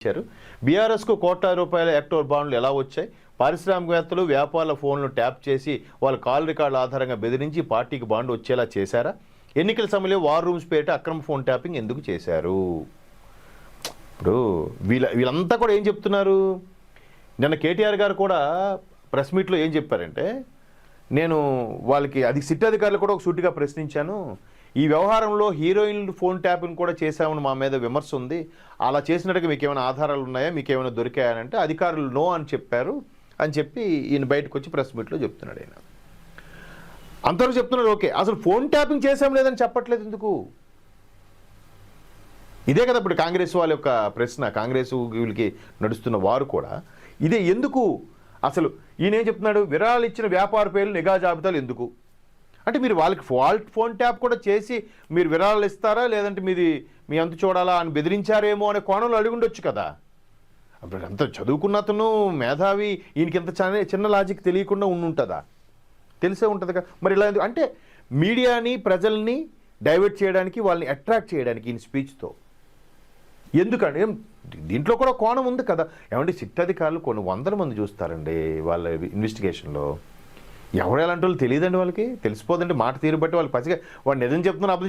ఇచ్చారు. బీఆర్ఎస్కు ₹1,00,00,000 ఎలక్టోరల్ బాండ్లు ఎలా వచ్చాయి? పారిశ్రామికవేత్తలు, వ్యాపారుల ఫోన్లను ట్యాప్ చేసి వాళ్ళ కాల్ రికార్డుల ఆధారంగా బెదిరించి పార్టీకి బాండ్ వచ్చేలా చేశారా? ఎన్నికల సమయంలో వార్ రూమ్స్ పేరిట అక్రమ ఫోన్ ట్యాపింగ్ ఎందుకు చేశారు? ఇప్పుడు వీళ్ళంతా కూడా ఏం చెప్తున్నారు? నిన్న కేటీఆర్ గారు కూడా ప్రెస్ మీట్లో ఏం చెప్పారంటే, నేను వాళ్ళకి సిట్ అధికారులు కూడా ఒక సూటిగా ప్రశ్నించాను. ఈ వ్యవహారంలో హీరోయిన్లు ఫోన్ ట్యాపింగ్ కూడా చేశామని మా మీద విమర్శ ఉంది. అలా చేసినట్టుగా మీకు ఏమైనా ఆధారాలు ఉన్నాయా, మీకు ఏమైనా దొరికాయనంటే అధికారులు నో అని చెప్పారు అని చెప్పి ఈయన బయటకు వచ్చి ప్రెస్ మీట్లో చెప్తున్నాడు. ఆయన అంతవరకు చెప్తున్నాడు, ఓకే. అసలు ఫోన్ ట్యాపింగ్ చేసాం లేదని చెప్పట్లేదు ఎందుకు? ఇదే కదా ఇప్పుడు కాంగ్రెస్ వాళ్ళ యొక్క ప్రశ్న. కాంగ్రెస్ వీళ్ళకి నడుస్తున్న వారు కూడా ఇదే, ఎందుకు అసలు ఈయన ఏం చెప్తున్నాడు? విరాళాలు ఇచ్చిన వ్యాపార పేర్లు నిఘా జాబితాలు ఎందుకు అంటే, మీరు వాళ్ళకి ఫోన్ ట్యాప్ కూడా చేసి మీరు విరాళాలు ఇస్తారా, లేదంటే మీ అంతు చూడాలా అని బెదిరించారేమో అనే కోణంలో అడిగి ఉండొచ్చు కదా. అప్పుడు అంత చదువుకున్న అతను మేధావి, ఈయనకి ఇంత చిన్న లాజిక్ తెలియకుండా ఉంటుందా? తెలిసే ఉంటుంది కదా. మరి ఇలా అంటే మీడియాని, ప్రజల్ని డైవర్ట్ చేయడానికి, వాళ్ళని అట్రాక్ట్ చేయడానికి ఈయన స్పీచ్తో ఎందుకంటే దీంట్లో కూడా కోణం ఉంది కదా. ఏమంటే సిట్ అధికారులు కొన్ని వందల మంది చూస్తారండి వాళ్ళ ఇన్వెస్టిగేషన్లో. ఎవరు ఎలాంటి వాళ్ళు తెలియదండి, వాళ్ళకి తెలిసిపోదండి. మాట తీరు బట్టి వాళ్ళు పసిగా వాడు నిజం చెప్తున్నా అబద్ధం